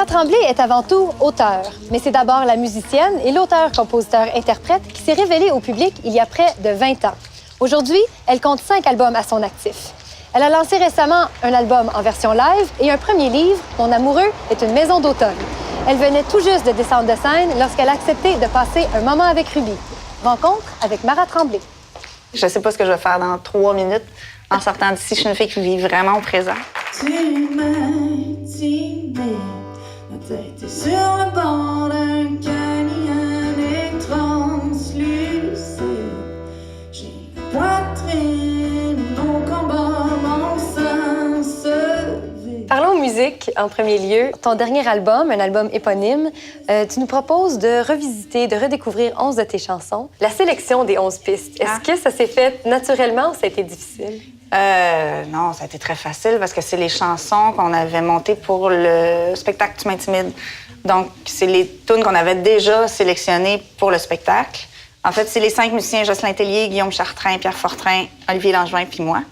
Tremblay est avant tout auteure, mais c'est d'abord la musicienne et l'auteur-compositeur-interprète qui s'est révélée au public il y a près de 20 ans. Aujourd'hui, elle compte 5 albums à son actif. Elle a lancé récemment un album en version live et un premier livre, Mon amoureux est une maison d'automne. Elle venait tout juste de descendre de scène lorsqu'elle a accepté de passer un moment avec Ruby. Rencontre avec Mara Tremblay. Je ne sais pas ce que je vais faire dans 3 minutes en sortant d'ici. Je suis une fille qui vit vraiment au présent. Tu m'as dit, la tête est sur le bord d'un canyon translucide. J'ai la poitrine au combat, mon sang se vide. Parlons musique en premier lieu. Ton dernier album, un album éponyme, tu nous proposes de revisiter, de redécouvrir 11 de tes chansons. La sélection des 11 pistes, est-ce que ça s'est fait naturellement ou ça a été difficile? Non, ça a été très facile parce que c'est les chansons qu'on avait montées pour le spectacle Tu m'intimides. Donc, c'est les tunes qu'on avait déjà sélectionnées pour le spectacle. En fait, c'est les 5 musiciens, Jocelyn Tellier, Guillaume Chartrain, Pierre Fortrin, Olivier Langevin puis moi.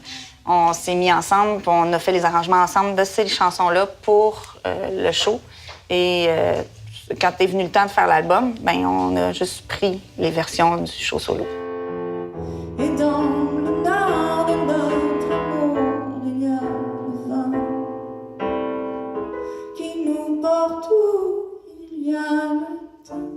On s'est mis ensemble, puis on a fait les arrangements ensemble de ces chansons-là pour le show. Et quand est venu le temps de faire l'album, ben on a juste pris les versions du show solo. Et dans le nord de notre amour, il y a le vent qui nous porte où il y a le temps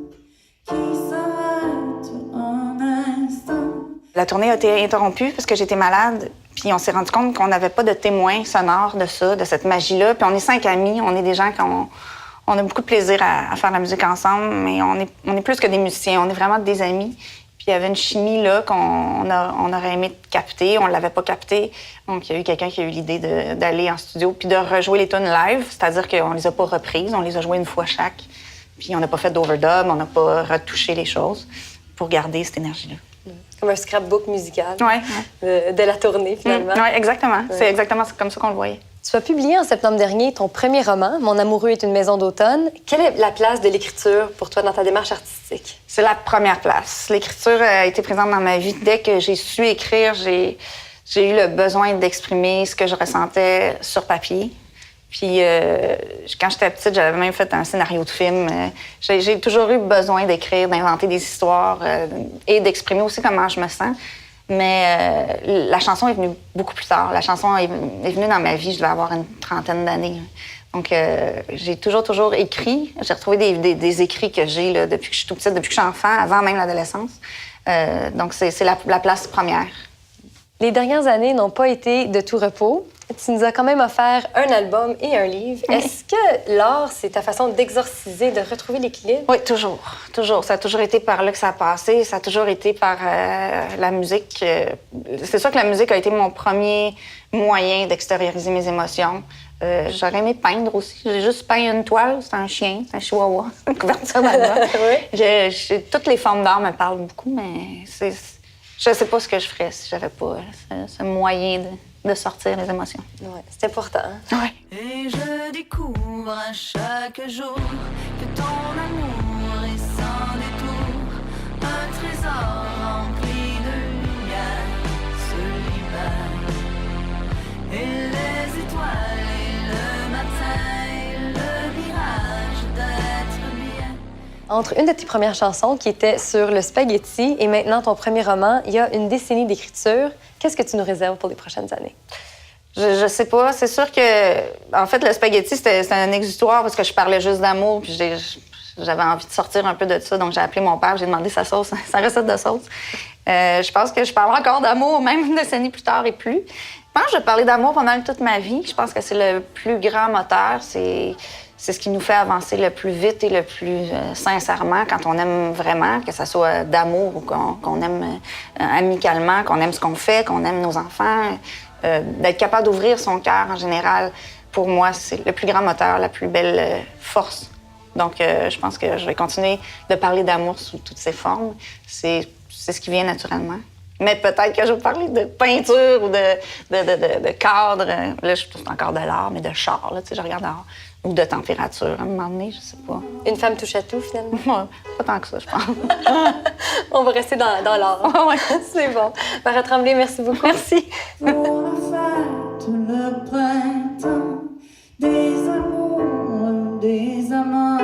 qui s'arrête un instant. La tournée a été interrompue parce que j'étais malade, puis on s'est rendu compte qu'on n'avait pas de témoins sonores de ça, de cette magie-là. Puis on est 5 amis, on est des gens on a beaucoup de plaisir à faire la musique ensemble, mais on est plus que des musiciens, on est vraiment des amis. Puis il y avait une chimie là on aurait aimé capter, on l'avait pas capté. Donc il y a eu quelqu'un qui a eu l'idée d'aller en studio puis de rejouer les tunes live, c'est-à-dire qu'on les a pas reprises, on les a jouées une fois chaque. Puis on n'a pas fait d'overdub, on n'a pas retouché les choses pour garder cette énergie-là. Comme un scrapbook musical Ouais. de la tournée, finalement. Oui, exactement. Ouais. C'est exactement comme ça qu'on le voyait. Tu as publié en septembre dernier ton premier roman, Mon amoureux est une maison d'automne. Quelle est la place de l'écriture pour toi dans ta démarche artistique? C'est la première place. L'écriture a été présente dans ma vie. Dès que j'ai su écrire, j'ai eu le besoin d'exprimer ce que je ressentais sur papier. Puis quand j'étais petite, j'avais même fait un scénario de film. J'ai toujours eu besoin d'écrire, d'inventer des histoires et d'exprimer aussi comment je me sens. Mais la chanson est venue beaucoup plus tard. La chanson est venue dans ma vie, je devais avoir une 30aine d'années. Donc j'ai toujours écrit. J'ai retrouvé des écrits que j'ai là, depuis que je suis tout petite, depuis que je suis enfant, avant même l'adolescence. Donc c'est la place première. Les dernières années n'ont pas été de tout repos. Tu nous as quand même offert un album et un livre. Oui. Est-ce que l'art, c'est ta façon d'exorciser, de retrouver l'équilibre? Oui, toujours. Toujours. Ça a toujours été par là que ça a passé. Ça a toujours été par la musique. C'est sûr que la musique a été mon premier moyen d'extérioriser mes émotions. J'aurais aimé peindre aussi. J'ai juste peint une toile. C'est un chien, c'est un chihuahua, une couverture là-bas. Oui. Toutes les formes d'art me parlent beaucoup, mais je ne sais pas ce que je ferais si j'avais pas ce moyen de sortir les émotions. Ouais, c'est important. Hein? Ouais. Et je découvre à chaque jour que ton amour est sans détour, un trésor rempli de lumière se libère. Et les étoiles et le matin et le mirage d'être bien. Entre une de tes premières chansons qui était sur le spaghetti et maintenant ton premier roman, il y a une décennie d'écriture. Qu'est-ce que tu nous réserves pour les prochaines années? Je sais pas. C'est sûr que, en fait, le spaghetti, c'était un exutoire parce que je parlais juste d'amour puis j'avais envie de sortir un peu de ça. Donc, j'ai appelé mon père, j'ai demandé sa sauce, sa recette de sauce. Je pense que je parle encore d'amour, même une décennie plus tard et plus. Je pense que je vais parler d'amour pendant toute ma vie. Je pense que c'est le plus grand moteur. C'est ce qui nous fait avancer le plus vite et le plus sincèrement quand on aime vraiment, que ce soit d'amour ou qu'on aime amicalement, qu'on aime ce qu'on fait, qu'on aime nos enfants. D'être capable d'ouvrir son cœur en général, pour moi, c'est le plus grand moteur, la plus belle force. Donc, je pense que je vais continuer de parler d'amour sous toutes ses formes. C'est ce qui vient naturellement. Mais peut-être que je vais parler de peinture ou de cadre. Là, je suis encore de l'art, mais de char, là, tu sais, je regarde l'art. Ou de température, à un moment donné, je sais pas. Une femme touche à tout, finalement? Ouais, pas tant que ça, je pense. On va rester dans l'art. Ouais. C'est bon. Mara Tremblay, merci beaucoup. Merci. Pour la fête, le printemps, des amours, des les amants.